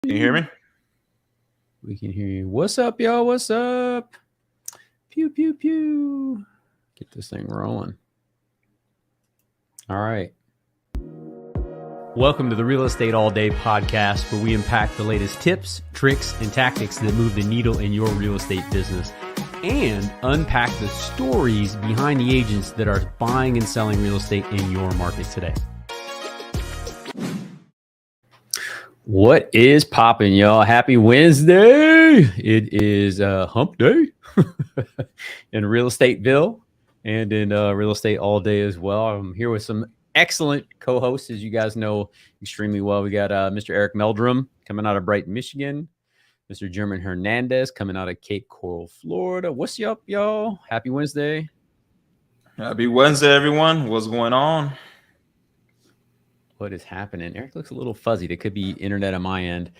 Can you hear me? We can hear you. What's up, y'all? What's up? Pew, pew, pew. Get this thing rolling. All right. Welcome to the Real Estate All Day podcast, where we unpack the latest tips, tricks, and tactics that move the needle in your real estate business and unpack the stories behind the agents that are buying and selling real estate in your market today. What is popping, y'all? Happy Wednesday. It is hump day in Real Estateville and in Real Estate All Day as well. I'm here with some excellent co-hosts, as you guys know extremely well. We got Mr. Eric Meldrum coming out of Brighton, Michigan. Mr. German Hernandez coming out of Cape Coral, Florida. What's up, y'all? Happy Wednesday. Happy Wednesday, everyone. What's going on? What is happening? Eric looks a little fuzzy. It could be internet on my end.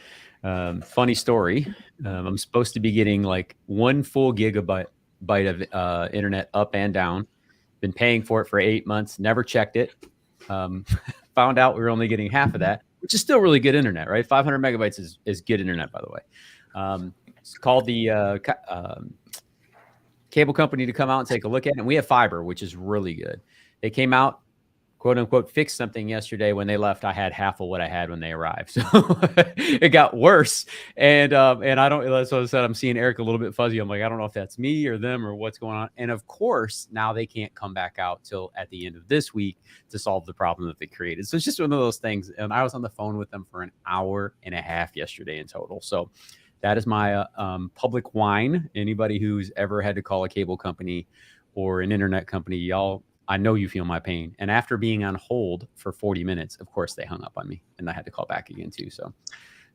Funny story. I'm supposed to be getting like 1 full gigabyte of internet up and down. Been paying for it for 8 months. Never checked it. Found out we were only getting half of that, which is still really good internet, right? 500 megabytes is good internet, by the way. It's called the cable company to come out and take a look at it. And we have fiber, which is really good. They came out, quote unquote, fixed something yesterday. When they left, I had half of what I had when they arrived. So it got worse. And I don't, that's what I said. I'm seeing Eric a little bit fuzzy. I'm like, I don't know if that's me or them or what's going on. And of course, now they can't come back out till at the end of this week to solve the problem that they created. So it's just one of those things. And I was on the phone with them for an hour and a half yesterday in total. So that is my public whine. Anybody who's ever had to call a cable company or an internet company, y'all, I know you feel my pain. And after being on hold for 40 minutes, of course, they hung up on me and I had to call back again too. So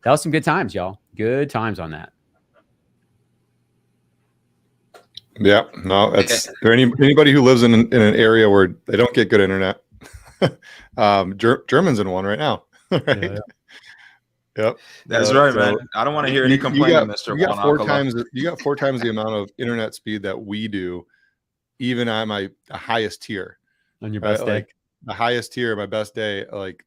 that was some good times, y'all. Good times on that. Yeah, no, that's for anybody who lives in an area where they don't get good internet. German's in one right now, right? Yeah. Yep, that's right, man. I don't want to hear any complaining, Mr. You got four times the amount of internet speed that we do, even on my highest tier. On your best day, like the highest tier, my best day, like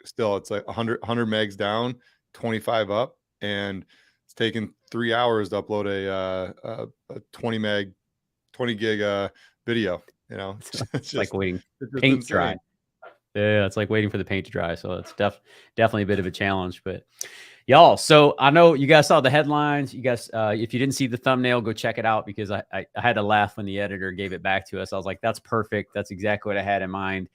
still it's like 100 megs down, 25 up, and it's taken 3 hours to upload a 20 gig video. You know, it's just like waiting paint to dry. Yeah, it's like waiting for the paint to dry. So it's definitely a bit of a challenge, but y'all. So I know you guys saw the headlines. You guys, if you didn't see the thumbnail, go check it out, because I had to laugh when the editor gave it back to us. I was like, that's perfect. That's exactly what I had in mind.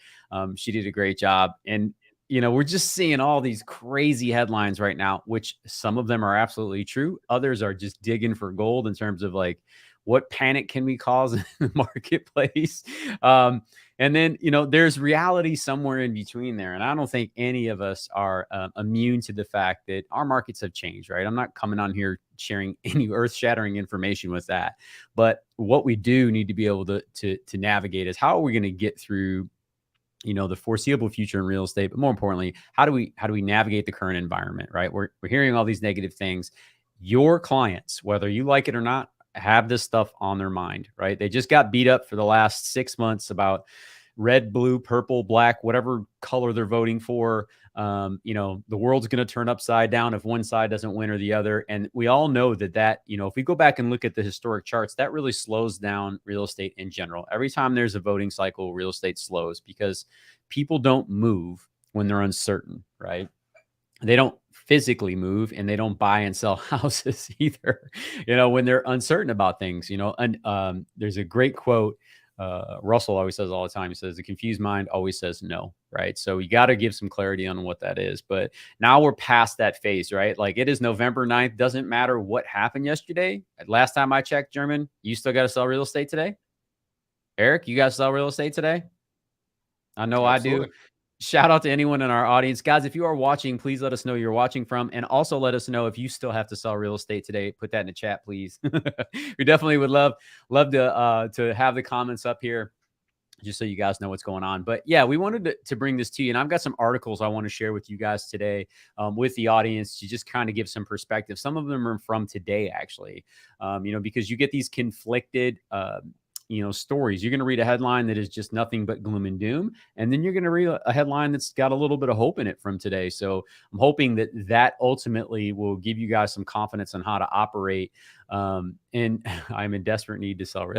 She did a great job. And, you know, we're just seeing all these crazy headlines right now, which some of them are absolutely true. Others are just digging for gold in terms of like, what panic can we cause in the marketplace? And then, you know, there's reality somewhere in between there. And I don't think any of us are immune to the fact that our markets have changed, right? I'm not coming on here sharing any earth-shattering information with that. But what we do need to be able to navigate is, how are we going to get through, you know, the foreseeable future in real estate? But more importantly, how do we navigate the current environment, right? We're hearing all these negative things. Your clients, whether you like it or not, have this stuff on their mind, right? They just got beat up for the last 6 months about red, blue, purple, black, whatever color they're voting for. You know, the world's going to turn upside down if one side doesn't win or the other. And we all know that, you know, if we go back and look at the historic charts, that really slows down real estate in general. Every time there's a voting cycle, real estate slows, because people don't move when they're uncertain, right? They don't physically move, and they don't buy and sell houses either, you know, when they're uncertain about things, you know. And there's a great quote. Russell always says all the time. He says, the confused mind always says no, right? So you got to give some clarity on what that is. But now we're past that phase, right? Like, it is November 9th. Doesn't matter what happened yesterday. Last time I checked, German, you still got to sell real estate today. Eric, you guys sell real estate today? I know Absolutely. I do. Shout out to anyone in our audience. Guys, if you are watching, please let us know you're watching from, and also let us know if you still have to sell real estate today. Put that in the chat, please. We definitely would love to have the comments up here, just so you guys know what's going on. But yeah, we wanted to bring this to you, and I've got some articles I want to share with you guys today, with the audience, to just kind of give some perspective. Some of them are from today, actually, you know, because you get these conflicted stories. You're going to read a headline that is just nothing but gloom and doom, and then you're going to read a headline that's got a little bit of hope in it from today. So I'm hoping that ultimately will give you guys some confidence on how to operate. And I'm in desperate need to sell.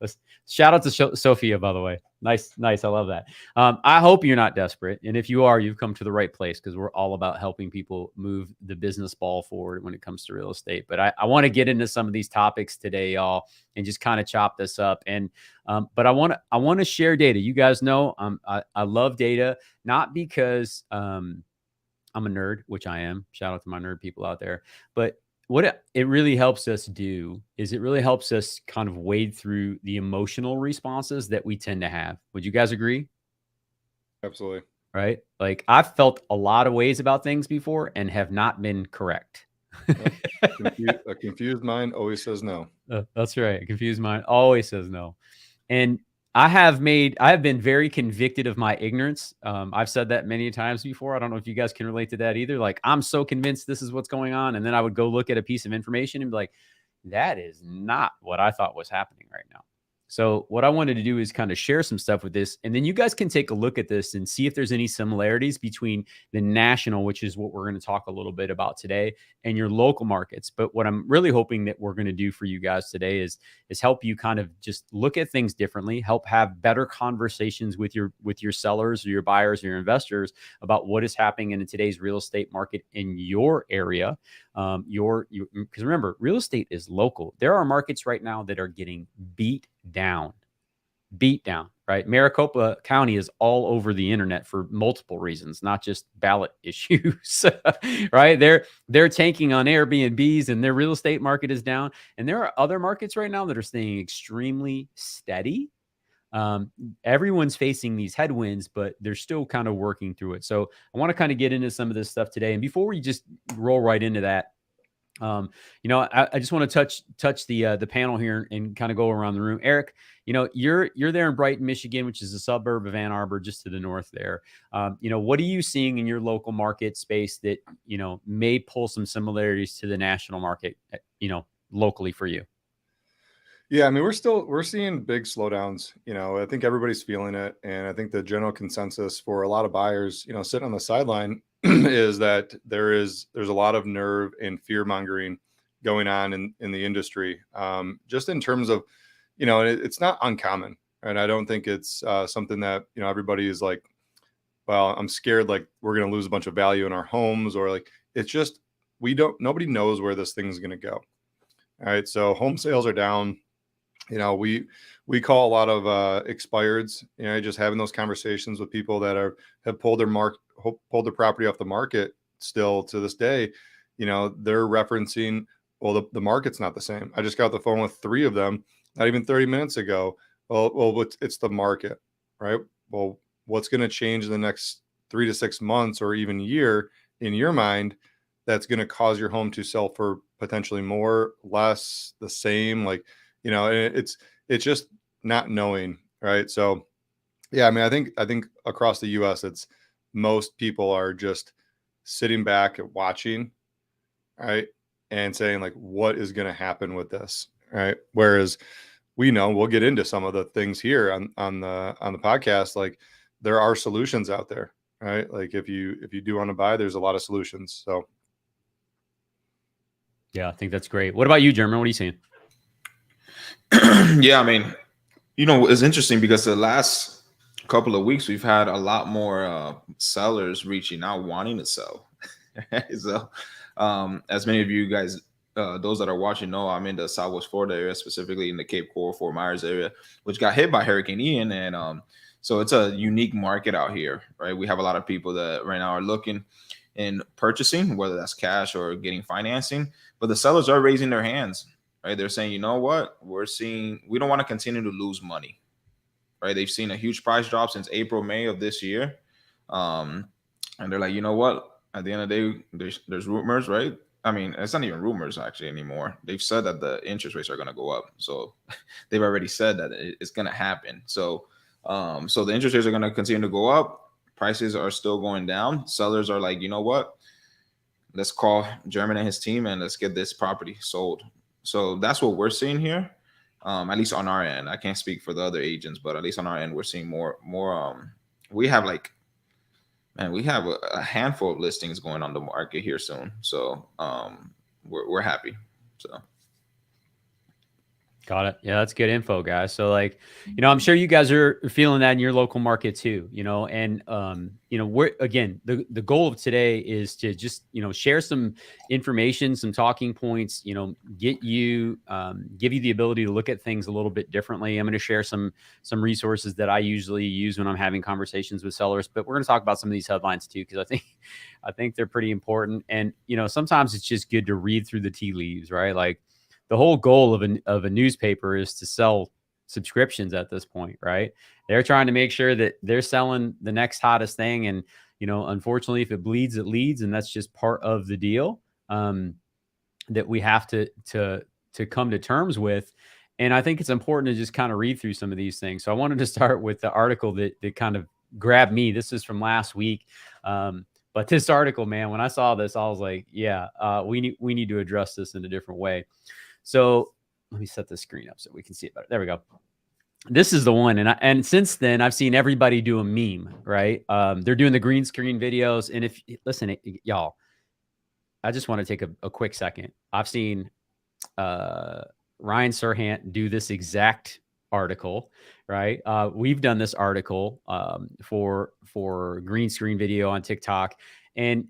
Let's shout out to Sophia, by the way. Nice. I love that. I hope you're not desperate. And if you are, you've come to the right place, because we're all about helping people move the business ball forward when it comes to real estate. But I want to get into some of these topics today, y'all, and just kind of chop this up. And but I want to share data. You guys know I love data, not because I'm a nerd, which I am. Shout out to my nerd people out there. But what it really helps us do is it really helps us kind of wade through the emotional responses that we tend to have. Would you guys agree? Absolutely. Right? Like, I've felt a lot of ways about things before and have not been correct. A confused mind always says no. That's right. A confused mind always says no. And I have been very convicted of my ignorance. I've said that many times before. I don't know if you guys can relate to that either. Like, I'm so convinced this is what's going on. And then I would go look at a piece of information and be like, that is not what I thought was happening right now. So what I wanted to do is kind of share some stuff with this, and then you guys can take a look at this and see if there's any similarities between the national, which is what we're going to talk a little bit about today, and your local markets. But what I'm really hoping that we're going to do for you guys today is help you kind of just look at things differently, help have better conversations with your sellers or your buyers or your investors about what is happening in today's real estate market in your area. Because remember, real estate is local. There are markets right now that are getting beat down, right? Maricopa County is all over the internet for multiple reasons, not just ballot issues, right? They're tanking on Airbnbs, and their real estate market is down. And there are other markets right now that are staying extremely steady. Everyone's facing these headwinds, but they're still kind of working through it. So I want to kind of get into some of this stuff today. And before we just roll right into that, I just want to touch the panel here and kind of go around the room. Eric, you're there in Brighton, Michigan, which is a suburb of Ann Arbor, just to the north there. What are you seeing in your local market space that, may pull some similarities to the national market, locally for you? Yeah, I mean, we're seeing big slowdowns. I think everybody's feeling it. And I think the general consensus for a lot of buyers, sitting on the sideline is that there's a lot of nerve and fear mongering going on in the industry. Just in terms of, it's not uncommon. And I don't think it's something that, everybody is like, well, I'm scared, like we're going to lose a bunch of value in our homes, or like, it's just, nobody knows where this thing's going to go. All right. So home sales are down. We call a lot of expireds, just having those conversations with people that have pulled their property off the market still to this day. They're referencing, well, the market's not the same. I just got the phone with 3 of them, not even 30 minutes ago. Well, it's the market, right? Well, what's going to change in the next 3 to 6 months or even year in your mind that's going to cause your home to sell for potentially more, less, the same? Like, it's just not knowing, right? So, yeah, I mean, I think across the U.S., it's most people are just sitting back and watching, right, and saying like, what is going to happen with this, right? Whereas we'll get into some of the things here on the podcast. Like, there are solutions out there, right? Like, if you do want to buy, there's a lot of solutions. So, yeah, I think that's great. What about you, German? What are you seeing? Yeah, I mean, it's interesting because the last couple of weeks we've had a lot more sellers reaching out wanting to sell. So as many of you guys, those that are watching know, I'm in the Southwest Florida area, specifically in the Cape Coral, Fort Myers area, which got hit by Hurricane Ian. And so it's a unique market out here, right? We have a lot of people that right now are looking and purchasing, whether that's cash or getting financing, but the sellers are raising their hands. Right, they're saying, you know what, we don't want to continue to lose money. Right, they've seen a huge price drop since April, May of this year, and they're like, you know what, at the end of the day, there's rumors, right? I mean, it's not even rumors actually anymore. They've said that the interest rates are going to go up, so they've already said that it's going to happen. So the interest rates are going to continue to go up. Prices are still going down. Sellers are like, you know what, let's call German and his team and let's get this property sold. So that's what we're seeing here. At least on our end. I can't speak for the other agents, but at least on our end, we're seeing more. We have like, man, we have a handful of listings going on the market here soon. So we're happy. So. Got it. Yeah, that's good info, guys. So like, I'm sure you guys are feeling that in your local market too, and we're, again, the goal of today is to just, share some information, some talking points, give you the ability to look at things a little bit differently. I'm going to share some resources that I usually use when I'm having conversations with sellers, but we're going to talk about some of these headlines too, because I think they're pretty important. And, sometimes it's just good to read through the tea leaves, right? Like, the whole goal of a newspaper is to sell subscriptions at this point, right? They're trying to make sure that they're selling the next hottest thing. And, unfortunately, if it bleeds, it leads. And that's just part of the deal that we have to come to terms with. And I think it's important to just kind of read through some of these things. So I wanted to start with the article that kind of grabbed me. This is from last week. But this article, man, when I saw this, I was like, yeah, we need to address this in a different way. So let me set the screen up so we can see it better. There we go. This is the one. And since then I've seen everybody do a meme, right? They're doing the green screen videos. And if listen, y'all, I just want to take a quick second. I've seen Ryan Serhant do this exact article, right? We've done this article for green screen video on TikTok, and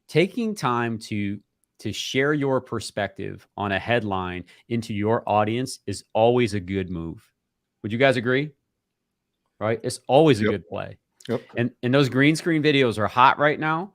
taking time to share your perspective on a headline into your audience is always a good move. Would you guys agree? Right? It's always a good play. Yep. And those green screen videos are hot right now.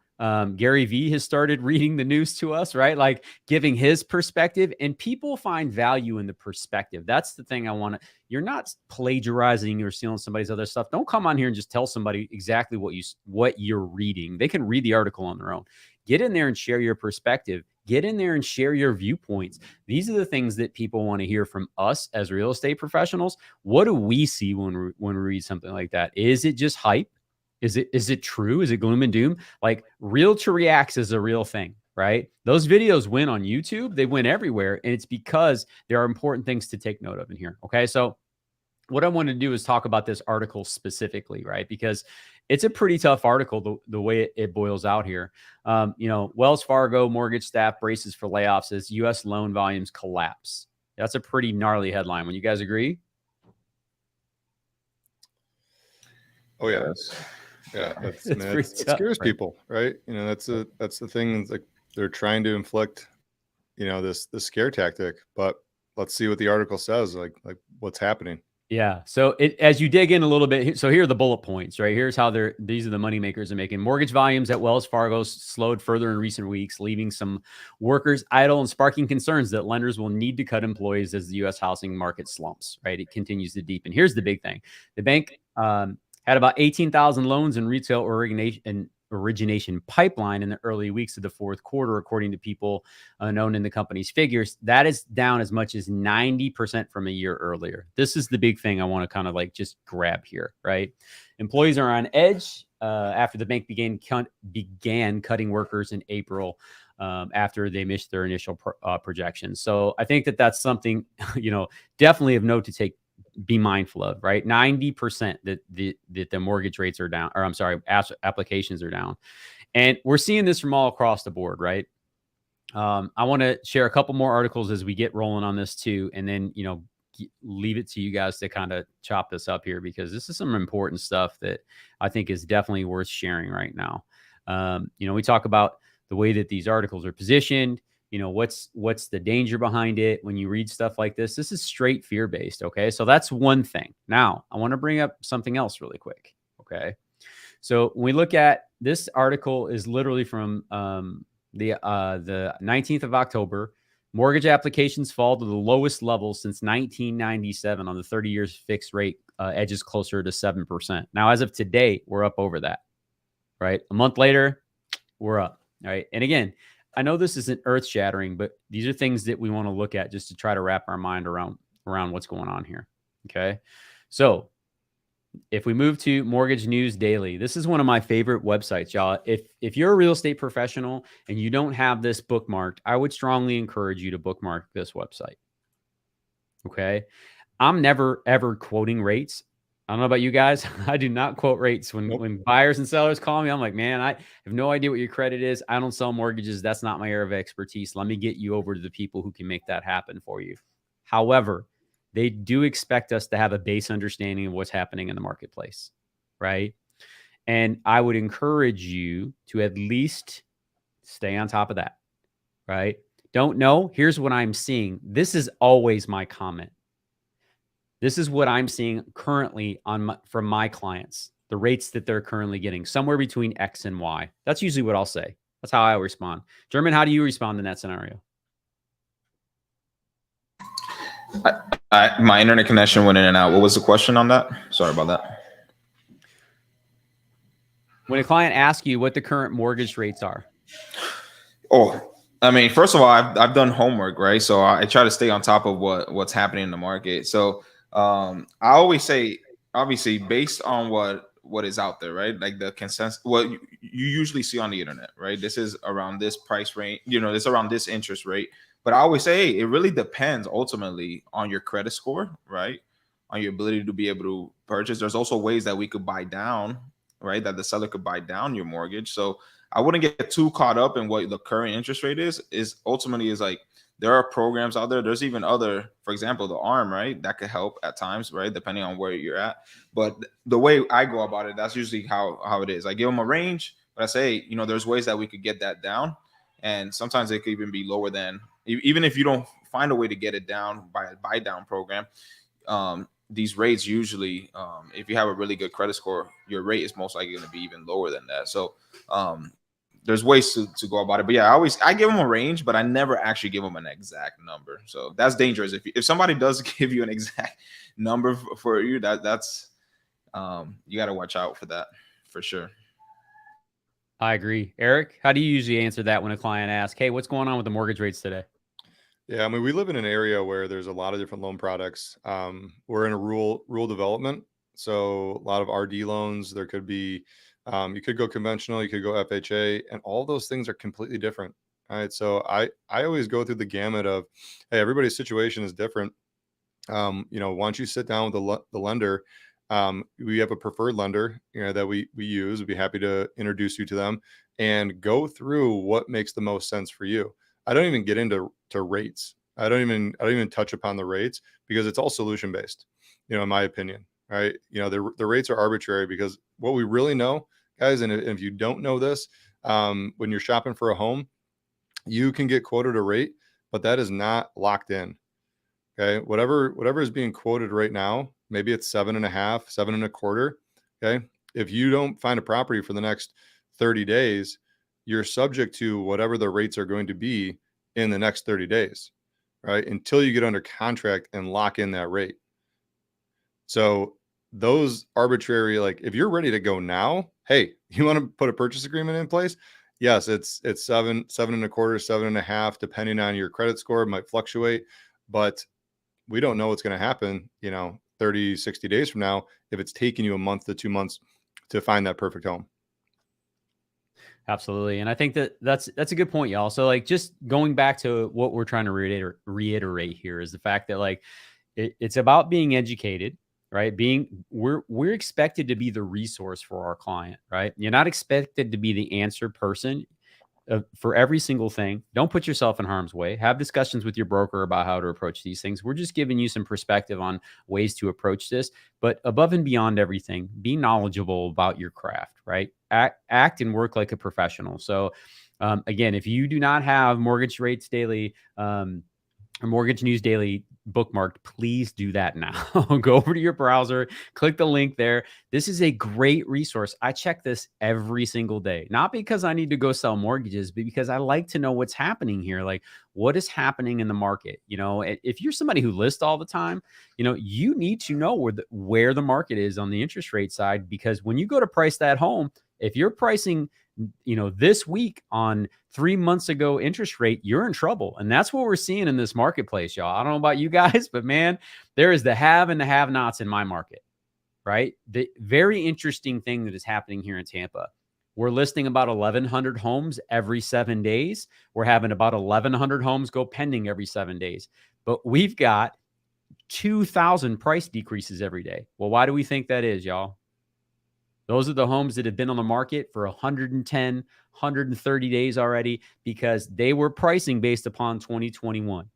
Gary Vee has started reading the news to us, right? Like giving his perspective, and people find value in the perspective. That's the thing I want to, you're not plagiarizing or stealing somebody's other stuff. Don't come on here and just tell somebody exactly what you're reading. They can read the article on their own. Get in there and share your perspective. Get in there and share your viewpoints. These are the things that people want to hear from us as real estate professionals. What do we see when we read something like that? Is it just hype? Is it true? Is it gloom and doom? Like, Realtor Reacts is a real thing, right? Those videos win on YouTube. They win everywhere. And it's because there are important things to take note of in here. Okay. So what I want to do is talk about this article specifically, right? Because it's a pretty tough article, the way it boils out here. Wells Fargo mortgage staff braces for layoffs as U.S. loan volumes collapse. That's a pretty gnarly headline. Would you guys agree? Oh, yeah. Yeah, it scares people, right? That's the thing. Like, they're trying to inflict, this scare tactic. But let's see what the article says. Like what's happening. Yeah. So as you dig in a little bit, so here are the bullet points, right? Here's how these are the money makers are making. Mortgage volumes at Wells Fargo slowed further in recent weeks, leaving some workers idle and sparking concerns that lenders will need to cut employees as the U.S. housing market slumps, right? It continues to deepen. Here's the big thing. The bank had about 18,000 loans in retail origination pipeline in the early weeks of the fourth quarter, according to people known in the company's figures. That is down as much as 90% from a year earlier. This is the big thing I want to kind of like just grab here, right? Employees are on edge after the bank began cutting workers in April after they missed their initial projections. So I think that's something, definitely of note to be mindful of, right? 90% that the mortgage rates are down, or I'm sorry, applications are down. And we're seeing this from all across the board, right? I want to share a couple more articles as we get rolling on this too. And then, leave it to you guys to kind of chop this up here, because this is some important stuff that I think is definitely worth sharing right now. We talk about the way that these articles are positioned. What's the danger behind it when you read stuff like this? This is straight fear-based. Okay. So that's one thing. Now I want to bring up something else really quick. Okay. So when we look at this article is literally from the 19th of October. Mortgage applications fall to the lowest level since 1997 on the 30 years fixed rate edges closer to 7%. Now, as of today, we're up over that, right? A month later, we're up. All right. And again, I know this isn't earth shattering, but these are things that we want to look at just to try to wrap our mind around what's going on here. Okay. So if we move to Mortgage News Daily, this is one of my favorite websites, y'all. If you're a real estate professional and you don't have this bookmarked, I would strongly encourage you to bookmark this website. Okay. I'm never ever quoting rates. I don't know about you guys. I do not quote rates when buyers and sellers call me. I'm like, man, I have no idea what your credit is. I don't sell mortgages. That's not my area of expertise. Let me get you over to the people who can make that happen for you. However, they do expect us to have a base understanding of what's happening in the marketplace, right? And I would encourage you to at least stay on top of that, right? Don't know. Here's what I'm seeing. This is always my comment. This is what I'm seeing currently from my clients, the rates that they're currently getting, somewhere between X and Y. That's usually what I'll say. That's how I respond. German, how do you respond in that scenario? My internet connection went in and out. What was the question on that? Sorry about that. When a client asks you what the current mortgage rates are. Oh, I mean, first of all, I've done homework, right? So I try to stay on top of what's happening in the market. So I always say, obviously, based on what is out there, right? Like the consensus, what you usually see on the internet, right? This is around this price range, this around this interest rate. But I always say, hey, it really depends ultimately on your credit score, right? On your ability to be able to purchase. There's also ways that we could buy down, right? That the seller could buy down your mortgage. So I wouldn't get too caught up in what the current interest rate is ultimately like, there are programs out there. There's even other, for example, the ARM, right? That could help at times, right? Depending on where you're at. But the way I go about it, that's usually how it is. I give them a range, but I say, there's ways that we could get that down. And sometimes it could even be lower than, even if you don't find a way to get it down by a buy down program. These rates usually, if you have a really good credit score, your rate is most likely going to be even lower than that. So there's ways to go about it. But yeah, I give them a range, but I never actually give them an exact number. So that's dangerous. If somebody does give you an exact number for you, that's you got to watch out for that for sure. I agree. Eric, how do you usually answer that when a client asks, hey, what's going on with the mortgage rates today? Yeah, I mean, we live in an area where there's a lot of different loan products. We're in a rural development, so a lot of RD loans. There could be, you could go conventional, you could go FHA, and all those things are completely different. All right, so I always go through the gamut of, hey, everybody's situation is different. Why don't you sit down with the lender? We have a preferred lender, that we use. We'd be happy to introduce you to them and go through what makes the most sense for you. I don't even get into rates. I don't even touch upon the rates because it's all solution based, in my opinion, right? The rates are arbitrary because what we really know, guys, and if you don't know this, when you're shopping for a home, you can get quoted a rate, but that is not locked in. Okay. Whatever is being quoted right now, maybe it's 7.5, 7.25. Okay. If you don't find a property for the next 30 days, you're subject to whatever the rates are going to be in the next 30 days, right? Until you get under contract and lock in that rate. So those arbitrary, like if you're ready to go now, hey, you want to put a purchase agreement in place? Yes, it's 7.25, 7.5, depending on your credit score. It might fluctuate, but we don't know what's going to happen, 30, 60 days from now, if it's taking you a month to 2 months to find that perfect home. Absolutely. And I think that's a good point, y'all. So like just going back to what we're trying to reiterate here is the fact that like it's about being educated, right? We're expected to be the resource for our client, right? You're not expected to be the answer person for every single thing. Don't put yourself in harm's way. Have discussions with your broker about how to approach these things. We're just giving you some perspective on ways to approach this, but above and beyond everything, be knowledgeable about your craft, right? Act and work like a professional. So again, if you do not have Mortgage Rates Daily or Mortgage News Daily bookmarked, please do that now. Go over to your browser, click the link there. This is a great resource. I check this every single day, not because I need to go sell mortgages, but because I like to know what's happening here. Like what is happening in the market? If you're somebody who lists all the time, you need to know where the market is on the interest rate side, because when you go to price that home, if you're pricing this week on 3 months ago interest rate, you're in trouble. And that's what we're seeing in this marketplace, y'all. I don't know about you guys, but man, there is the have and the have nots in my market, right? The very interesting thing that is happening here in Tampa. We're listing about 1,100 homes every 7 days. We're having about 1,100 homes go pending every 7 days. But we've got 2,000 price decreases every day. Well, why do we think that is, y'all? Those are the homes that have been on the market for 110, 130 days already because they were pricing based upon 2021.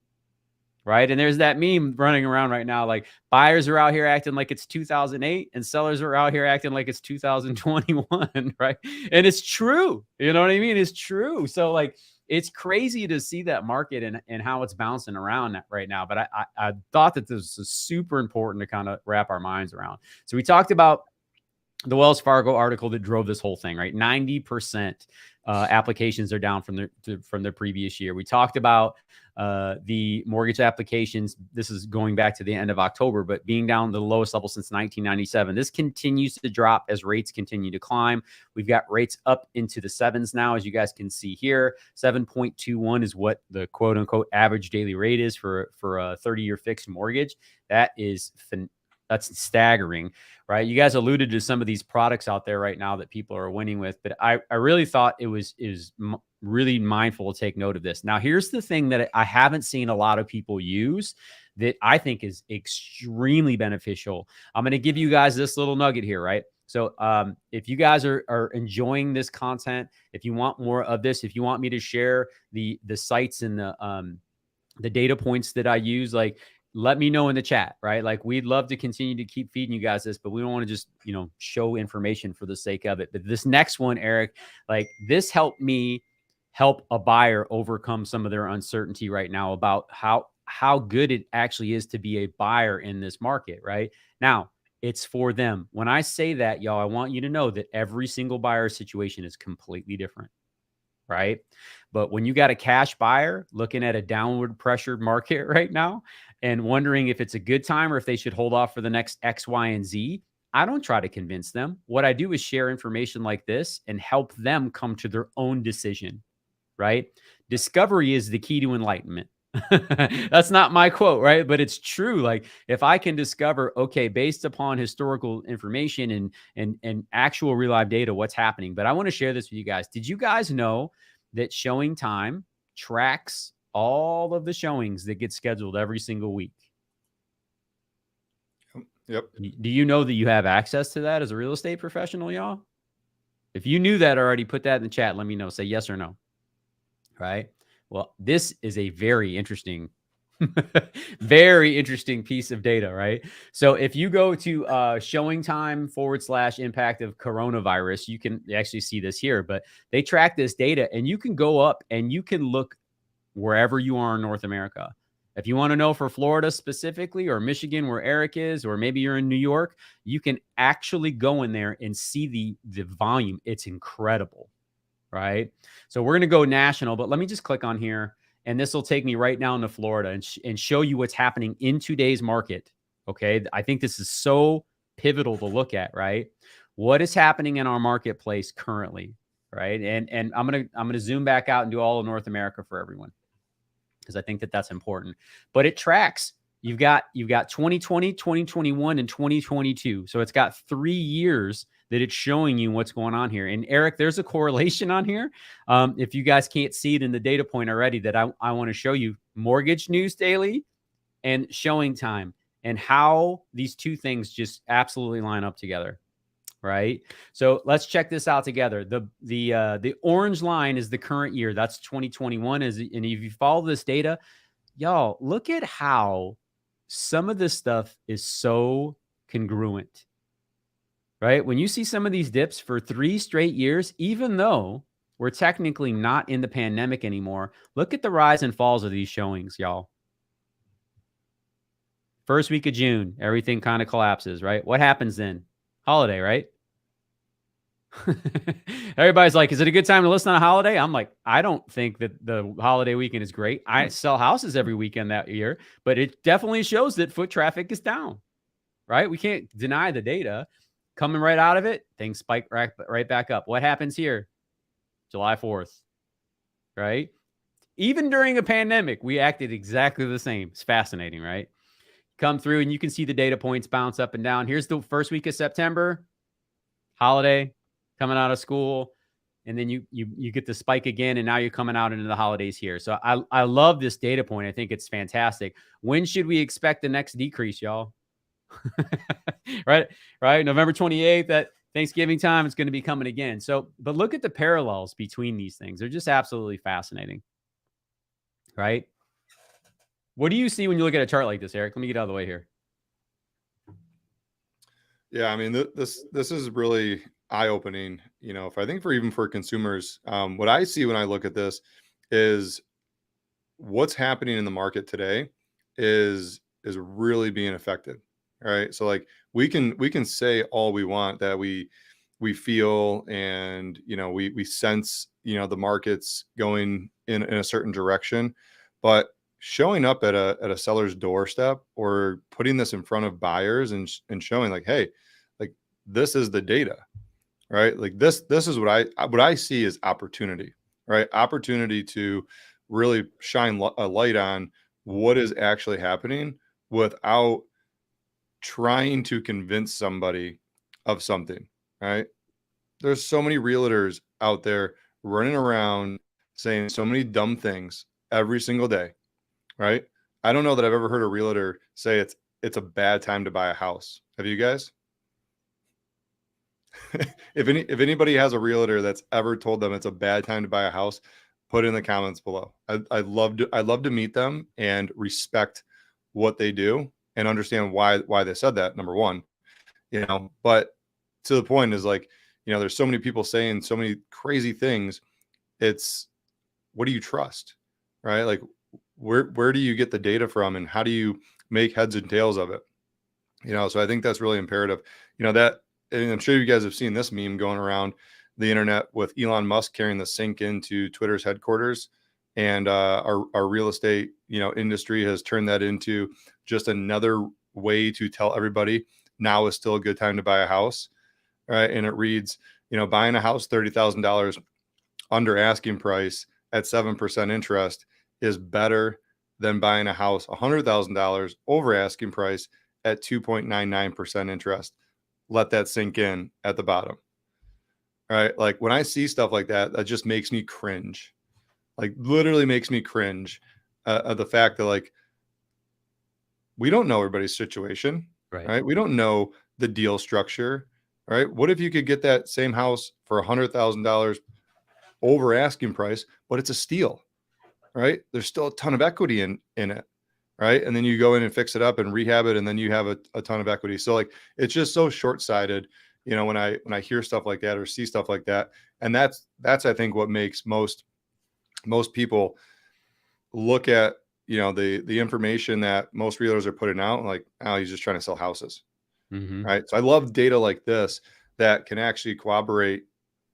Right. And there's that meme running around right now. Like buyers are out here acting like it's 2008 and sellers are out here acting like it's 2021. Right. And it's true. You know what I mean? It's true. So like, it's crazy to see that market and how it's bouncing around right now. But I thought that this was super important to kind of wrap our minds around. So we talked about the Wells Fargo article that drove this whole thing, right? 90% applications are down from the previous year. We talked about the mortgage applications. This is going back to the end of October, but being down to the lowest level since 1997. This continues to drop as rates continue to climb. We've got rates up into the sevens now, as you guys can see here. 7.21 is what the quote unquote average daily rate is for a 30-year fixed mortgage. That is that's staggering, right? You guys alluded to some of these products out there right now that people are winning with, but I really thought it was really mindful to take note of this. Now, here's the thing that I haven't seen a lot of people use that I think is extremely beneficial. I'm going to give you guys this little nugget here, right? So if you guys are enjoying this content, if you want more of this, if you want me to share the sites and the data points that I use, like, let me know in the chat, right? Like we'd love to continue to keep feeding you guys this, but we don't want to just, show information for the sake of it. But this next one, Eric, like this helped me help a buyer overcome some of their uncertainty right now about how good it actually is to be a buyer in this market, right? Now, it's for them. When I say that, y'all, I want you to know that every single buyer situation is completely different. Right. But when you got a cash buyer looking at a downward pressured market right now and wondering if it's a good time or if they should hold off for the next X, Y, and Z, I don't try to convince them. What I do is share information like this and help them come to their own decision. Right. Discovery is the key to enlightenment. That's not my quote, right? But it's true. Like if I can discover, okay, based upon historical information and actual real life data, what's happening. But I want to share this with you guys. Did you guys know that Showing Time tracks all of the showings that get scheduled every single week? Yep. Do you know that you have access to that as a real estate professional, y'all? If you knew that already, put that in the chat. Let me know. Say yes or no. Right. Well, this is a very interesting, very interesting piece of data, right? So if you go to Showing Time / impact of coronavirus, you can actually see this here, but they track this data and you can go up and you can look wherever you are in North America. If you want to know for Florida specifically or Michigan where Eric is, or maybe you're in New York, you can actually go in there and see the volume. It's incredible. Right. So we're going to go national, but let me just click on here and this will take me right now into Florida and show you what's happening in today's market. Okay. I think this is so pivotal to look at, right? What is happening in our marketplace currently, right? And I'm going to zoom back out and do all of North America for everyone because I think that that's important, but it tracks. You've got 2020, 2021, and 2022. So it's got 3 years that it's showing you what's going on here. And Eric, there's a correlation on here. If you guys can't see it in the data point already that I want to show you, Mortgage News Daily and Showing Time, and how these two things just absolutely line up together. Right. So let's check this out together. The orange line is the current year. That's 2021. And if you follow this data, y'all, look at how some of this stuff is so congruent, right? When you see some of these dips for 3 straight years, even though we're technically not in the pandemic anymore, look at the rise and falls of these showings, y'all. First week of June, everything kind of collapses, right? What happens then? Holiday, right? Everybody's like, is it a good time to listen on a holiday? I'm like, I don't think that the holiday weekend is great. I sell houses every weekend that year, but it definitely shows that foot traffic is down, right? We can't deny the data. Coming right out of it, things spike right back up. What happens here? July 4th, right? Even during a pandemic, we acted exactly the same. It's fascinating, right? Come through and you can see the data points bounce up and down. Here's the first week of September, holiday, coming out of school, and then you get the spike again, and now you're coming out into the holidays here. So I love this data point. I think it's fantastic. When should we expect the next decrease, y'all? Right. November 28th, at Thanksgiving time, it's going to be coming again. So, but look at the parallels between these things. They're just absolutely fascinating. Right. What do you see when you look at a chart like this, Eric? Let me get out of the way here. Yeah, I mean, this is really eye-opening. If I think for consumers, what I see when I look at this is what's happening in the market today is really being affected. Right. So like we can say all we want that we feel and we sense the market's going in a certain direction, but showing up at a seller's doorstep or putting this in front of buyers and showing like, hey, like this is the data, right? Like this is what I see as opportunity, right? Opportunity to really shine a light on what is actually happening without trying to convince somebody of something, right? There's so many realtors out there running around saying so many dumb things every single day, right? I don't know that I've ever heard a realtor say it's a bad time to buy a house. Have you guys? If anybody has a realtor that's ever told them it's a bad time to buy a house, put it in the comments below. I'd love to meet them and respect what they do and understand why they said that, number one, but to the point is like, there's so many people saying so many crazy things. It's, what do you trust, right? Like where do you get the data from and how do you make heads and tails of it? So I think that's really imperative, that, and I'm sure you guys have seen this meme going around the internet with Elon Musk carrying the sink into Twitter's headquarters. And our real estate, industry has turned that into just another way to tell everybody now is still a good time to buy a house, right? And it reads, buying a house $30,000 under asking price at 7% interest is better than buying a house $100,000 over asking price at 2.99% interest. Let that sink in at the bottom, right? Like when I see stuff like that, that just makes me cringe. Like literally makes me cringe at the fact that like, we don't know everybody's situation, right? We don't know the deal structure, right? What if you could get that same house for $100,000 over asking price, but it's a steal, right? There's still a ton of equity in it, right? And then you go in and fix it up and rehab it, and then you have a ton of equity. So like, it's just so short-sighted, when I hear stuff like that or see stuff like that. And that's I think what makes most people look at, the information that most realtors are putting out like, oh, he's just trying to sell houses. Mm-hmm. Right. So I love data like this that can actually corroborate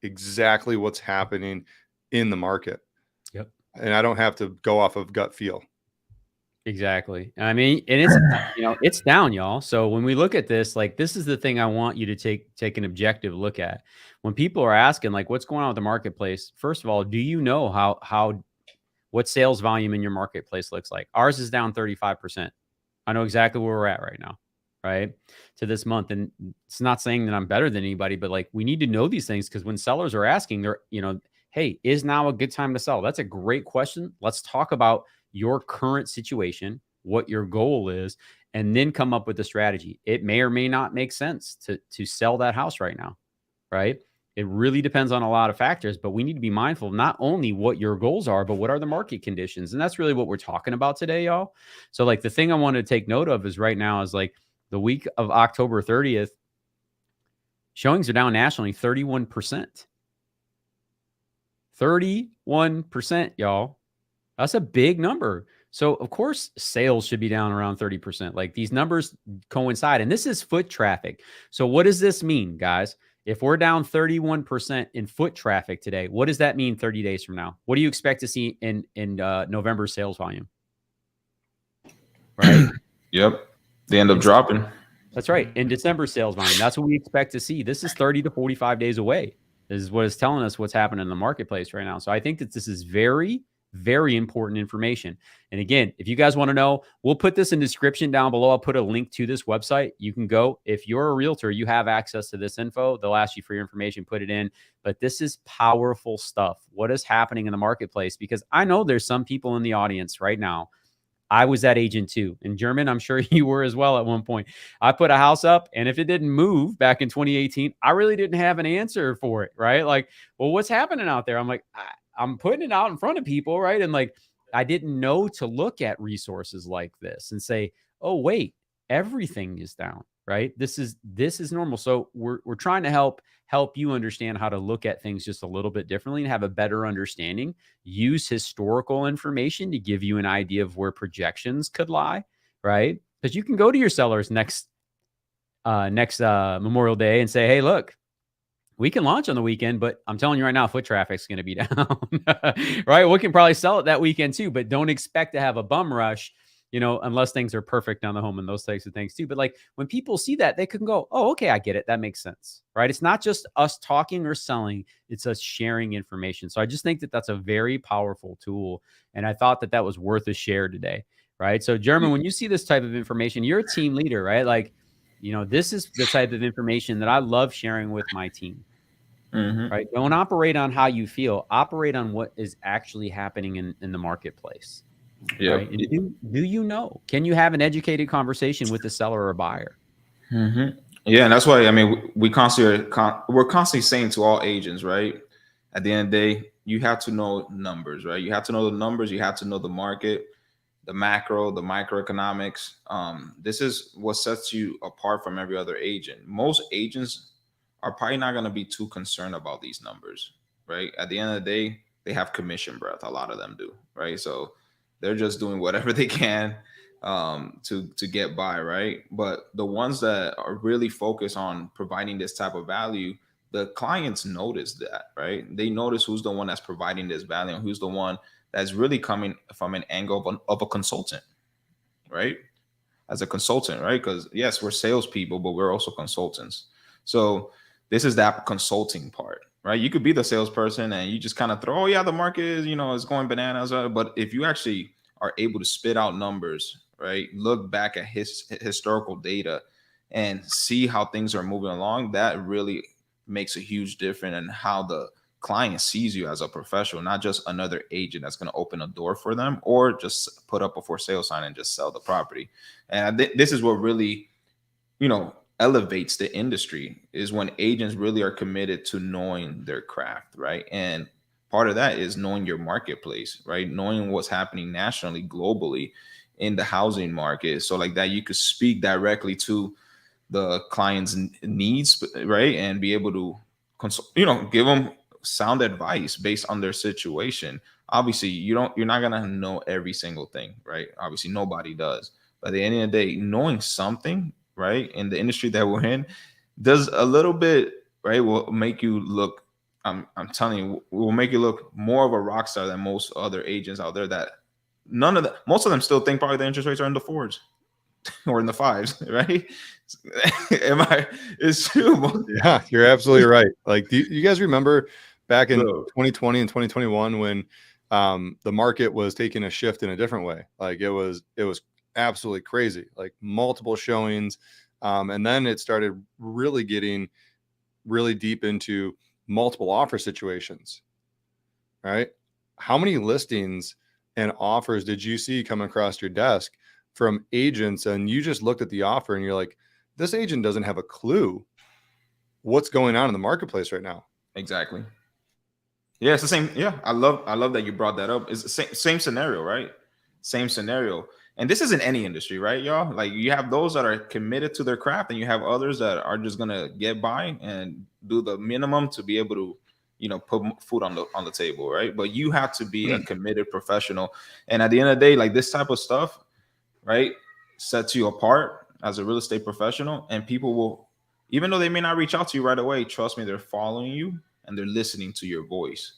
exactly what's happening in the market. Yep. And I don't have to go off of gut feel. Exactly. I mean, and it's, it's down, y'all. So when we look at this, like, this is the thing I want you to take an objective look at. When people are asking, like, what's going on with the marketplace? First of all, do you know what sales volume in your marketplace looks like? Ours is down 35%. I know exactly where we're at right now, right? To this month. And it's not saying that I'm better than anybody, but like, we need to know these things because when sellers are asking, they're, hey, is now a good time to sell? That's a great question. Let's talk about your current situation, what your goal is, and then come up with a strategy. It may or may not make sense to sell that house right now, right? It really depends on a lot of factors, but we need to be mindful of not only what your goals are, but what are the market conditions. And that's really what we're talking about today, y'all. So like the thing I wanted to take note of is right now is like the week of October 30th, showings are down nationally 31%. 31%, y'all. That's a big number. So of course, sales should be down around 30%. Like these numbers coincide, and this is foot traffic. So what does this mean, guys? If we're down 31% in foot traffic today, what does that mean 30 days from now? What do you expect to see in November sales volume? Right? Yep. They end up dropping. That's right. In December sales volume, that's what we expect to see. This is 30 to 45 days away. This is what is telling us what's happening in the marketplace right now. So I think that this is very, Very important information. And again, if you guys want to know, we'll put this in the description down below. I'll put a link to this website. You can go. If you're a realtor, you have access to this info. They'll ask you for your information, put it in. But this is powerful stuff. What is happening in the marketplace? Because I know there's some people in the audience right now. I was that agent too. In German, I'm sure you were as well at one point. I put a house up, and if it didn't move back in 2018, I really didn't have an answer for it, right? Like, well, what's happening out there? I'm like, I'm putting it out in front of people, right? And like, I didn't know to look at resources like this and say, oh, wait, everything is down, right? This is normal. So we're trying to help you understand how to look at things just a little bit differently and have a better understanding. Use historical information to give you an idea of where projections could lie, right? Because you can go to your sellers next Memorial Day and say, hey, look, we can launch on the weekend, but I'm telling you right now, foot traffic is going to be down, right? We can probably sell it that weekend too, but don't expect to have a bum rush, unless things are perfect on the home and those types of things too. But like when people see that, they can go, oh, okay, I get it. That makes sense, right? It's not just us talking or selling. It's us sharing information. So I just think that that's a very powerful tool. And I thought that was worth a share today, right? So German, when you see this type of information, you're a team leader, right? Like, this is the type of information that I love sharing with my team. Right? Don't operate on how you feel. Operate on what is actually happening in the marketplace. Yeah. Right? And do you know? Can you have an educated conversation with a seller or a buyer? Yeah, and that's why we're constantly saying to all agents, right? At the end of the day, you have to know numbers, right? You have to know the numbers. You have to know the market, the macro, the microeconomics. This is what sets you apart from every other agent. Most agents are probably not going to be too concerned about these numbers, right? At the end of the day, they have commission breath. A lot of them do, right? So they're just doing whatever they can to get by, right? But the ones that are really focused on providing this type of value, the clients notice that, right? They notice who's the one that's providing this value and who's the one that's really coming from an angle of a consultant, right? As a consultant, right? Because yes, we're salespeople, but we're also consultants. So this is that consulting part, right? You could be the salesperson and you just kind of throw, oh yeah, the market is, is going bananas. But if you actually are able to spit out numbers, right? Look back at historical data and see how things are moving along, that really makes a huge difference in how the client sees you as a professional, not just another agent that's going to open a door for them or just put up a for sale sign and just sell the property. And this is what really, elevates the industry, is when agents really are committed to knowing their craft, right? And part of that is knowing your marketplace, right? Knowing what's happening nationally, globally in the housing market. So like that, you could speak directly to the client's needs, right? And be able to consult, give them sound advice based on their situation. Obviously, you're not going to know every single thing, right? Obviously, nobody does. But at the end of the day, knowing something, right, in the industry that we're in, does a little bit, right, will make you look, I'm telling you, will make you look more of a rock star than most other agents out there that most of them still think probably the interest rates are in the 4s or in the 5s, right? It's true. Yeah, you're absolutely right. Like, do you guys remember back in 2020 and 2021 when the market was taking a shift in a different way? Like it was absolutely crazy, like multiple showings. And then it started really getting really deep into multiple offer situations, right? How many listings and offers did you see come across your desk from agents? And you just looked at the offer and you're like, this agent doesn't have a clue what's going on in the marketplace right now. Exactly. Yeah, it's the same. Yeah, I love that you brought that up. It's the same scenario, right? Same scenario. And this isn't any industry, right, y'all? Like you have those that are committed to their craft and you have others that are just going to get by and do the minimum to be able to, put food on the table, right? But you have to be a committed professional. And at the end of the day, like this type of stuff, right, sets you apart as a real estate professional. And people will, even though they may not reach out to you right away, trust me, they're following you and they're listening to your voice.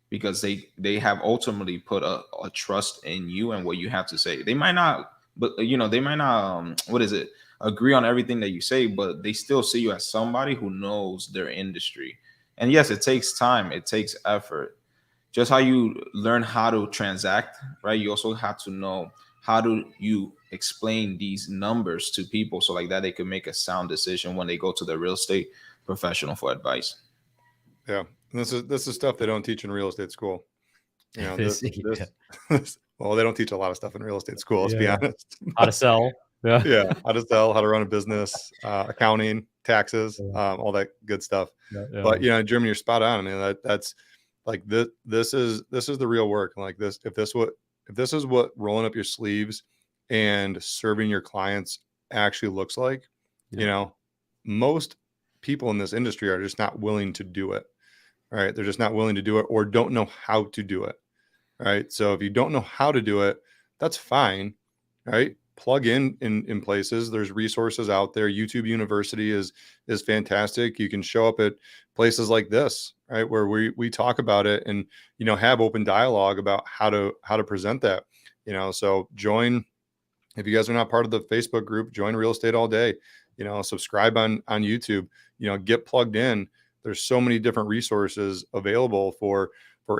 Because they have ultimately put a trust in you and what you have to say. They might not, but they might not, agree on everything that you say, but they still see you as somebody who knows their industry. And yes, it takes time, it takes effort. just how you learn how to transact, right? You also have to know how do you explain these numbers to people so like that they can make a sound decision when they go to the real estate professional for advice. Yeah. And this is stuff they don't teach in real estate school. You know, well, they don't teach a lot of stuff in real estate school, let's be honest. How to sell. Yeah. How to sell, how to run a business, accounting, taxes, all that good stuff. But, you know, Jeremy, you're spot on. I mean, that's like, this is the real work. Like this, if this is what rolling up your sleeves and serving your clients actually looks like, you know, most people in this industry are just not willing to do it. Right. They're just not willing to do it or don't know how to do it. Right. So if you don't know how to do it, that's fine. Right. Plug in places. There's resources out there. YouTube University is fantastic. You can show up at places like this, right, where we talk about it and, you know, have open dialogue about how to present that, you know. So join, if you guys are not part of the Facebook group, join Real Estate All Day, you know, subscribe on YouTube, you know, get plugged in. There's so many different resources available for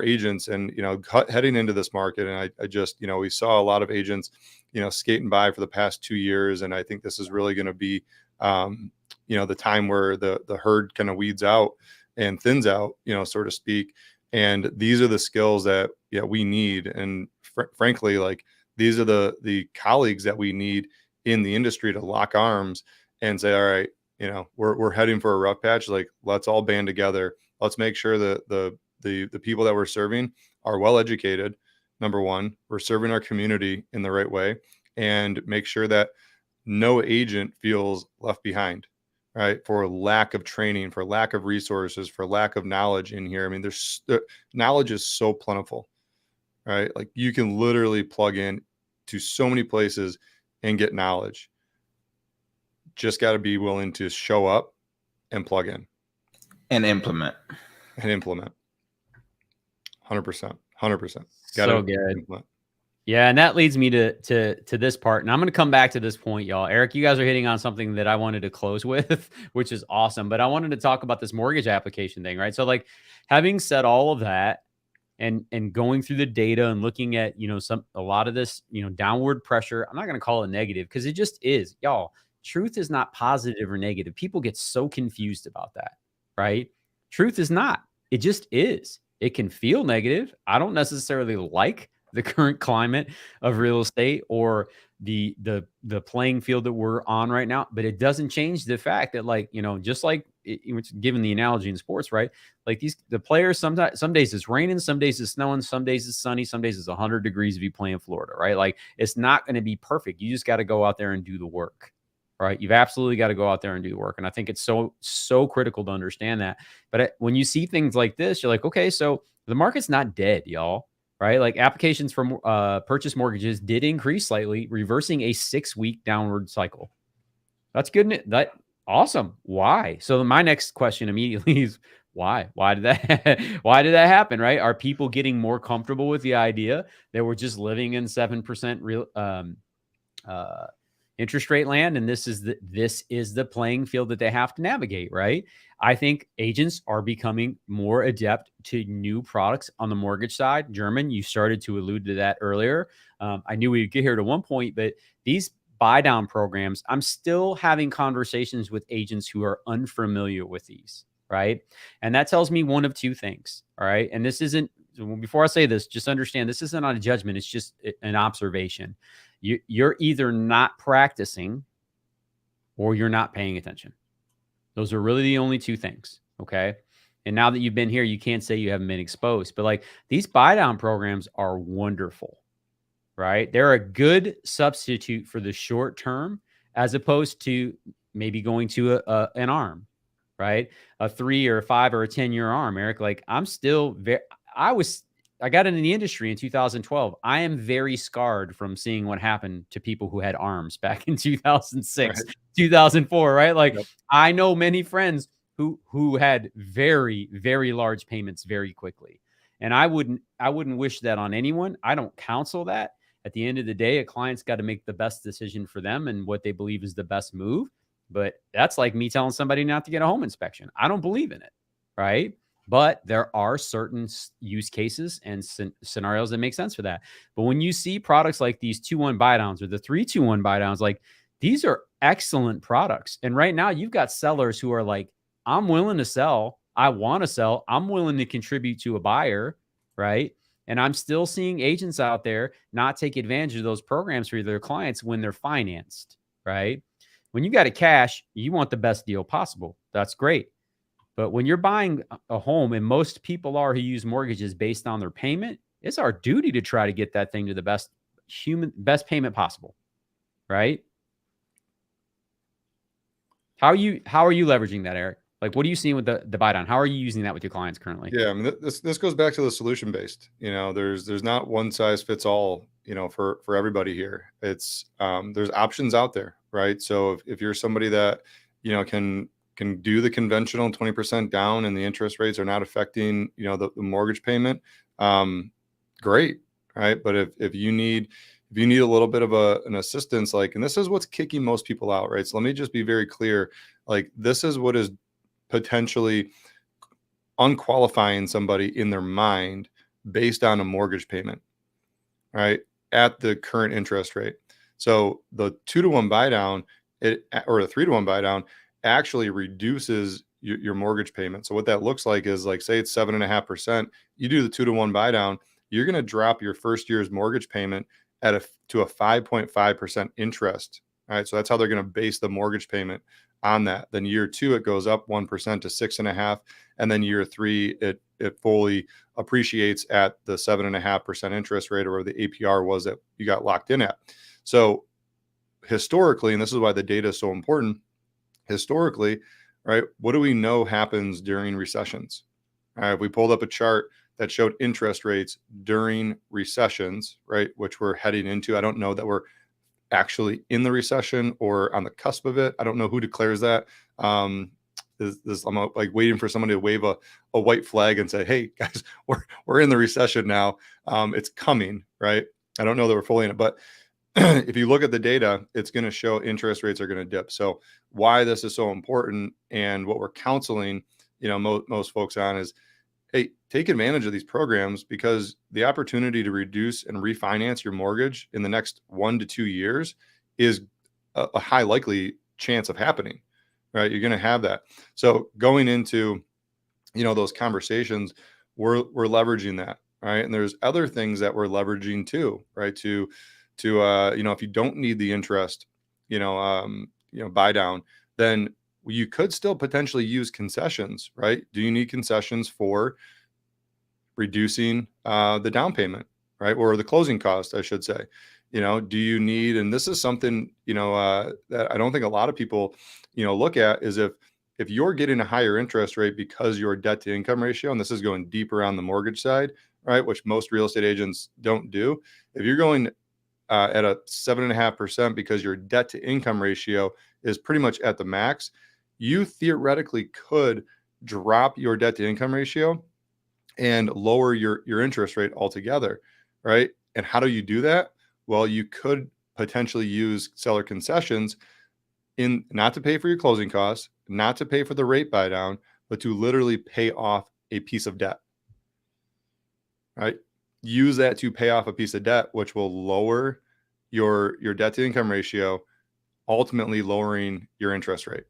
agents, and, you know, heading into this market. And I just, you know, we saw a lot of agents, you know, skating by for the past 2 years. And I think this is really going to be, you know, the time where the herd kind of weeds out and thins out, you know, so to speak. And these are the skills that, yeah, we need. And frankly, like, these are the colleagues that we need in the industry to lock arms and say, all right, you know, we're heading for a rough patch. Like, let's all band together. Let's make sure that the people that we're serving are well educated. Number one, we're serving our community in the right way, and make sure that no agent feels left behind, right? For lack of training, for lack of resources, for lack of knowledge in here. I mean, knowledge is so plentiful, right? Like, you can literally plug in to so many places and get knowledge. Just got to be willing to show up and plug in and implement. 100%. So good. Yeah. And that leads me to this part. And I'm going to come back to this point, y'all. Eric, you guys are hitting on something that I wanted to close with, which is awesome. But I wanted to talk about this mortgage application thing, right? So, like, having said all of that and going through the data and looking at, you know, a lot of this, you know, downward pressure, I'm not going to call it negative because it just is. Y'all, truth is not positive or negative. People get so confused about that, right? Truth is not. It just is. It can feel negative. I don't necessarily like the current climate of real estate or the playing field that we're on right now, but it doesn't change the fact that, like, you know, just like given the analogy in sports, right? Like, the players, some days it's raining, some days it's snowing, some days it's sunny, some days it's 100 degrees if you play in Florida, right? Like, it's not going to be perfect. You just got to go out there and do the work. Right. You've absolutely got to go out there and do the work. And I think it's so critical to understand that. But when you see things like this, you're like, okay, so the market's not dead, y'all. Right. Like, applications for purchase mortgages did increase slightly, reversing a 6-week downward cycle. That's good. That awesome. Why? So my next question immediately is why? Why did that happen? Right. Are people getting more comfortable with the idea that we're just living in 7% real interest rate land, and this is the playing field that they have to navigate, right? I think agents are becoming more adept to new products on the mortgage side. German, you started to allude to that earlier. I knew we'd get here to one point, but these buy down programs, I'm still having conversations with agents who are unfamiliar with these, right? And that tells me one of two things, all right? And this isn't, before I say this, just understand this isn't on a judgment. It's just an observation. You're either not practicing or you're not paying attention. Those are really the only two things. Okay. And now that you've been here, you can't say you haven't been exposed, but, like, these buy down programs are wonderful, right? They're a good substitute for the short term, as opposed to maybe going to an ARM, right? A 3 or a 5 or a 10-year ARM, Eric. Like, I'm still I got into the industry in 2012. I am very scarred from seeing what happened to people who had ARMs back in 2006, right. 2004, right? Like, yep. I know many friends who had very, very large payments very quickly. And I wouldn't wish that on anyone. I don't counsel that. At the end of the day, a client's got to make the best decision for them and what they believe is the best move. But that's like me telling somebody not to get a home inspection. I don't believe in it, right? But there are certain use cases and scenarios that make sense for that. But when you see products like these 2-1 buy downs or the 3-2-1 buy downs, like these are excellent products. And right now you've got sellers who are like, I'm willing to sell. I want to sell. I'm willing to contribute to a buyer, right? And I'm still seeing agents out there not take advantage of those programs for their clients when they're financed, right? When you got a cash, you want the best deal possible. That's great. But when you're buying a home, and most people are who use mortgages based on their payment, it's our duty to try to get that thing to the best payment possible, right? How are you leveraging that, Eric? Like, what are you seeing with the buy down? How are you using that with your clients currently? Yeah, I mean, this goes back to the solution based. There's not one size fits all. For everybody here, it's there's options out there, right? So if you're somebody that can do the conventional 20% down and the interest rates are not affecting the mortgage payment, great, right? But if you need a little bit of an assistance, and this is what's kicking most people out, right? So let me just be very clear, this is what is potentially unqualifying somebody in their mind based on a mortgage payment, right, at the current interest rate. So the 2-to-1 buy down, or the 3-to-1 buy down, actually reduces your mortgage payment. So what that looks like is, say it's 7.5%, you do the 2-to-1 buy down, you're going to drop your first year's mortgage payment to a 5.5% interest. All right. So that's how they're going to base the mortgage payment on that. Then year 2, it goes up 1% to 6.5%. And then year 3, it fully appreciates at the 7.5% interest rate, or the APR was that you got locked in at. So historically, and this is why the data is so important, historically, right, what do we know happens during recessions? All right, we pulled up a chart that showed interest rates during recessions, right, which we're heading into. I don't know that we're actually in the recession or on the cusp of it. I don't know who declares that. I'm like waiting for somebody to wave a white flag and say, hey guys, we're in the recession now. It's coming, right? I don't know that we're fully in it, but if you look at the data, it's going to show interest rates are going to dip. So why this is so important, and what we're counseling, most folks on, is, hey, take advantage of these programs, because the opportunity to reduce and refinance your mortgage in the next 1 to 2 years is a high likely chance of happening, right? You're going to have that. So going into, those conversations, we're leveraging that, right? And there's other things that we're leveraging too, right? To if you don't need the interest, buy down, then you could still potentially use concessions, right? Do you need concessions for reducing the down payment, right? Or the closing cost, I should say. Do you need, and this is something, that I don't think a lot of people, look at, is if you're getting a higher interest rate because your debt to income ratio, and this is going deeper on the mortgage side, right, which most real estate agents don't do. If you're going at a 7.5% because your debt to income ratio is pretty much at the max, you theoretically could drop your debt to income ratio and lower your interest rate altogether, right? And how do you do that? Well, you could potentially use seller concessions in not to pay for your closing costs, not to pay for the rate buy down, but to literally pay off a piece of debt, right? Use that to pay off a piece of debt, which will lower your debt to income ratio, ultimately lowering your interest rate.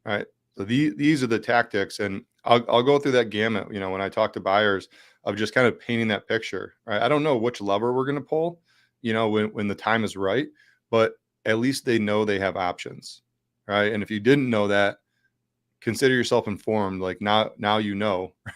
All right. So these are the tactics, and I'll go through that gamut, when I talk to buyers, of just kind of painting that picture, right? I don't know which lever we're going to pull, when the time is right, but at least they know they have options, right? And if you didn't know that, consider yourself informed. Like now,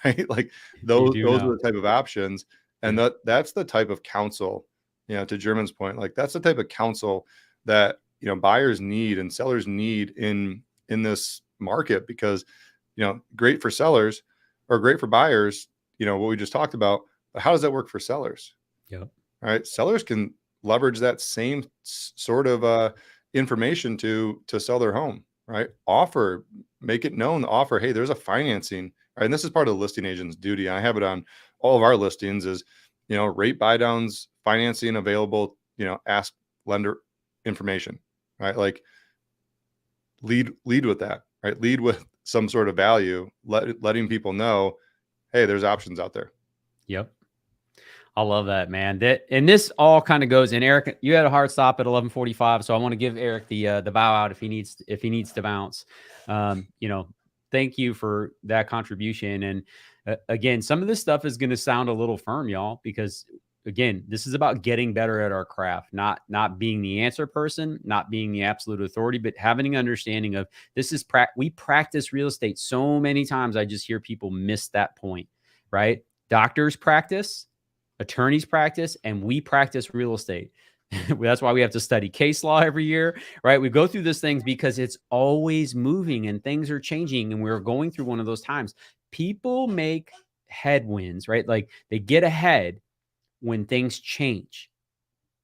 right? Like those are the type of options. And that's the type of counsel, to German's point, like that's the type of counsel that, buyers need and sellers need in this market, because, great for sellers or great for buyers, what we just talked about, but how does that work for sellers? Yeah. All right. Sellers can leverage that same sort of information to sell their home, right? Make it known, offer, hey, there's a financing, right? And this is part of the listing agent's duty. I have it on all of our listings is, rate buy downs, financing available, ask lender information, right? Like lead with that, right? Lead with some sort of value, letting people know, hey, there's options out there. Yep. I love that, man. And this all kind of goes. And Eric, you had a hard stop at 11:45, so I want to give Eric the bow out if he needs to bounce. Thank you for that contribution. And again, some of this stuff is going to sound a little firm, y'all, because again, this is about getting better at our craft, not being the answer person, not being the absolute authority, but having an understanding of this is we practice real estate so many times. I just hear people miss that point, right? Doctors practice, attorneys practice, and we practice real estate. That's why we have to study case law every year, right? We go through these things because it's always moving and things are changing. And we're going through one of those times. People make headwinds, right? Like they get ahead when things change.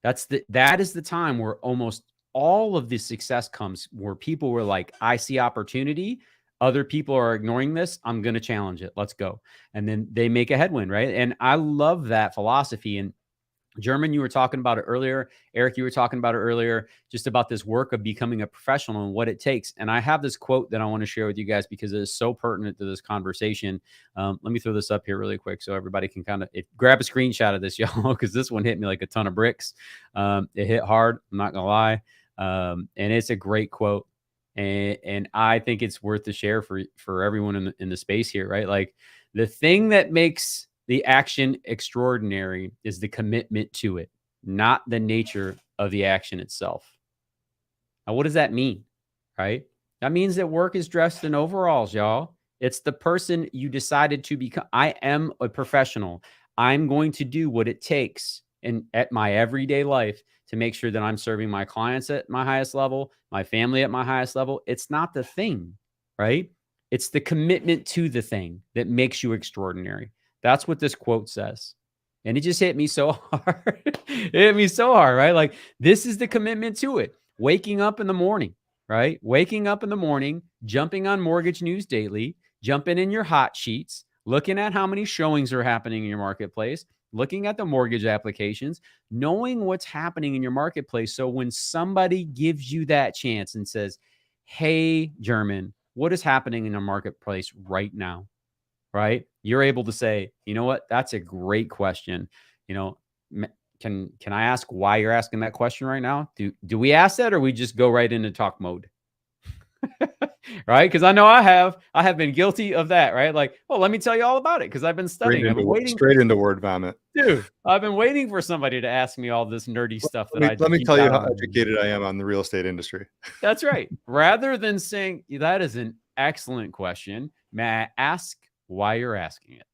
That is the time where almost all of the success comes, where people were like, I see opportunity. Other people are ignoring this. I'm going to challenge it. Let's go. And then they make a headwind, right? And I love that philosophy. And German, you were talking about it earlier. Eric, you were talking about it earlier, just about this work of becoming a professional and what it takes. And I have this quote that I want to share with you guys because it is so pertinent to this conversation. Let me throw this up here really quick so everybody can kind of grab a screenshot of this, y'all, because this one hit me like a ton of bricks. It hit hard. I'm not going to lie. And it's a great quote. And I think it's worth to share for everyone in the space here, right? Like the thing that makes the action extraordinary is the commitment to it, not the nature of the action itself. Now, what does that mean, right? That means that work is dressed in overalls, y'all. It's the person you decided to become. I am a professional. I'm going to do what it takes at my everyday life to make sure that I'm serving my clients at my highest level, my family at my highest level. It's not the thing, right? It's the commitment to the thing that makes you extraordinary. That's what this quote says. And it just hit me so hard. It hit me so hard, right? Like this is the commitment to it. Waking up in the morning, right? Waking up in the morning, jumping on Mortgage News Daily, jumping in your hot sheets, looking at how many showings are happening in your marketplace, looking at the mortgage applications, knowing what's happening in your marketplace. So when somebody gives you that chance and says, hey, German, what is happening in your marketplace right now? Right? You're able to say, you know what? That's a great question. You know, can I ask why you're asking that question right now? Do we ask that, or we just go right into talk mode? Right? Because I know I have been guilty of that, right? Like, well, let me tell you all about it because I've been studying. Straight into word vomit. Dude, I've been waiting for somebody to ask me all this nerdy stuff let me tell you how educated I am on the real estate industry. That's right. Rather than saying that is an excellent question, may I ask why you're asking it?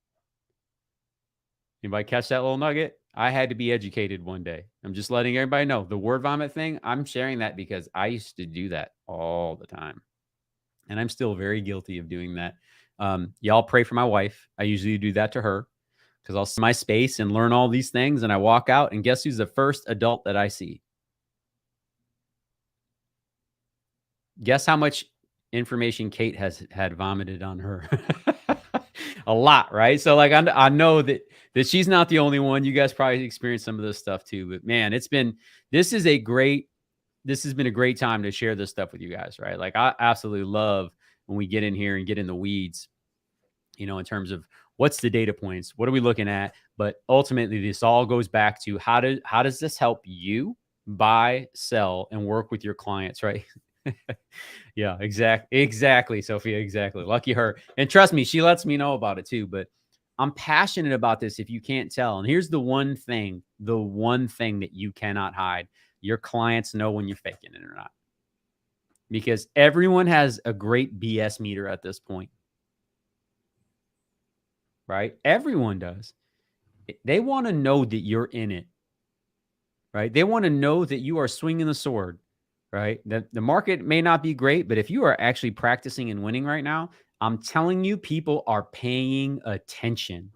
Anybody catch that little nugget? I had to be educated one day. I'm just letting everybody know the word vomit thing. I'm sharing that because I used to do that all the time. And I'm still very guilty of doing that. Y'all pray for my wife. I usually do that to her because I'll see my space and learn all these things. And I walk out and guess who's the first adult that I see? Guess how much information Kate has had vomited on her. A lot, right? So like I know that she's not the only one. You guys probably experienced some of this stuff too. But man, this has been a great time to share this stuff with you guys, right? Like I absolutely love when we get in here and get in the weeds, you know, in terms of what's the data points, what are we looking at? But ultimately, this all goes back to how does this help you buy, sell, and work with your clients, right? Yeah, exactly, Sophia, exactly. Lucky her. And trust me, she lets me know about it too. But I'm passionate about this if you can't tell. And here's the one thing that you cannot hide. Your clients know when you're faking it or not. Because everyone has a great BS meter at this point. Right? Everyone does. They want to know that you're in it. Right? They want to know that you are swinging the sword. Right? The market may not be great, but if you are actually practicing and winning right now, I'm telling you, people are paying attention.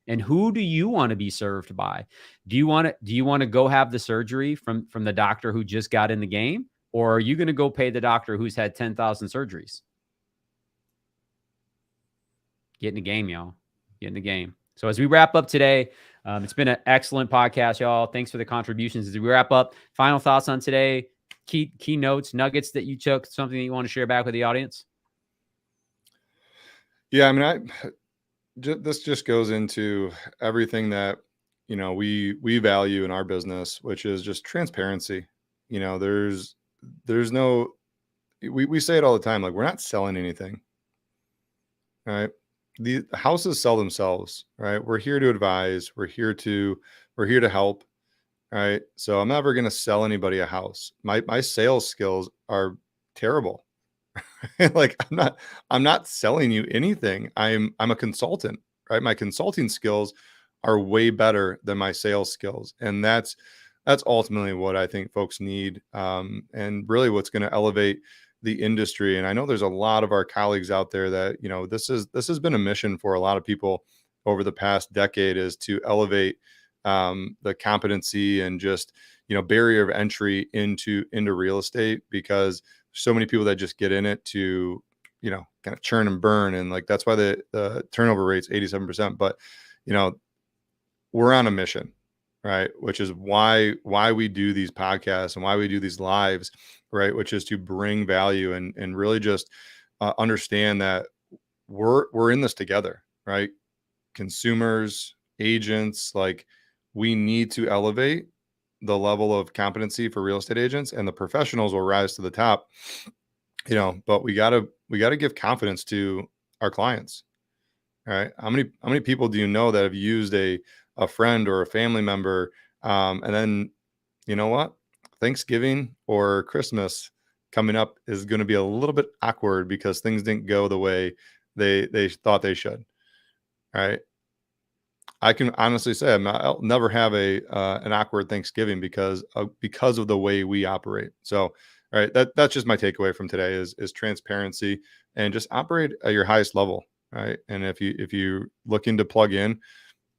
And who do you want to be served by? Do you want to go have the surgery from the doctor who just got in the game? Or are you going to go pay the doctor who's had 10,000 surgeries? Get in the game, y'all. Get in the game. So as we wrap up today, it's been an excellent podcast, y'all. Thanks for the contributions. As we wrap up, final thoughts on today, key notes, nuggets that you took, something that you want to share back with the audience? Yeah, I mean, this just goes into everything that, you know, we value in our business, which is just transparency. You know, there's no, we say it all the time, like, we're not selling anything, right? The houses sell themselves, right? We're here to advise. We're here to help, right? So I'm never going to sell anybody a house. My sales skills are terrible. Like, I'm not selling you anything. I'm a consultant, right? My consulting skills are way better than my sales skills. And that's ultimately what I think folks need. And really what's going to elevate the industry. And I know there's a lot of our colleagues out there that, you know, this has been a mission for a lot of people over the past decade, is to elevate the competency and just, you know, barrier of entry into real estate, because so many people that just get in it to, you know, kind of churn and burn. And like, that's why the turnover rate's 87%. But, you know, we're on a mission, right? Which is why we do these podcasts and why we do these lives, right? Which is to bring value and really just understand that we're in this together, right? Consumers, agents, like, we need to elevate the level of competency for real estate agents, and the professionals will rise to the top, you know, but we gotta give confidence to our clients. All right. How many people do you know that have used a friend or a family member, and then, you know what, Thanksgiving or Christmas coming up is going to be a little bit awkward because things didn't go the way they thought they should. All right. I can honestly say I'll never have an awkward Thanksgiving because of the way we operate. So, all right, that's just my takeaway from today is transparency, and just operate at your highest level, right? And if you looking to plug in,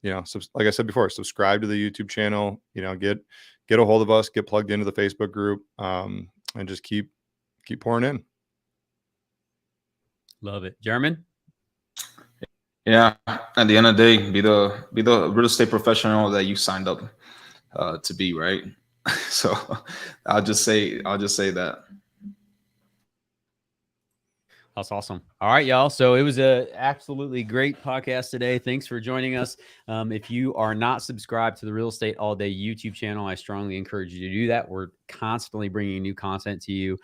you know, like I said before, subscribe to the YouTube channel, you know, get a hold of us, get plugged into the Facebook group, and just keep pouring in. Love it. German? Yeah, at the end of the day, be the real estate professional that you signed up to be, right? So I'll just say that. That's awesome. All right, y'all. So it was a absolutely great podcast today. Thanks for joining us. If you are not subscribed to the Real Estate All Day YouTube channel, I strongly encourage you to do that. We're constantly bringing new content to you.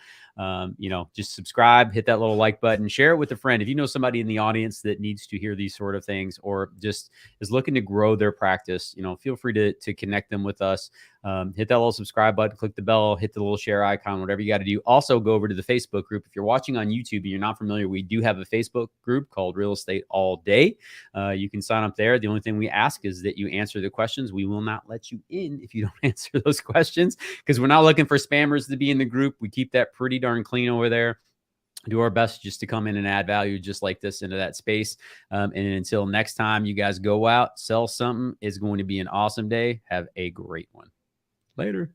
You know, just subscribe, hit that little like button, share it with a friend. If you know somebody in the audience that needs to hear these sort of things, or just is looking to grow their practice, you know, feel free to connect them with us. Hit that little subscribe button, click the bell, hit the little share icon, whatever you got to do. Also, go over to the Facebook group. If you're watching on YouTube and you're not familiar, we do have a Facebook group called Real Estate All Day. You can sign up there. The only thing we ask is that you answer the questions. We will not let you in if you don't answer those questions, because we're not looking for spammers to be in the group. We keep that pretty darn clean over there. Do our best just to come in and add value just like this into that space. And until next time you guys go out, sell something. It's going to be an awesome day. Have a great one. Later.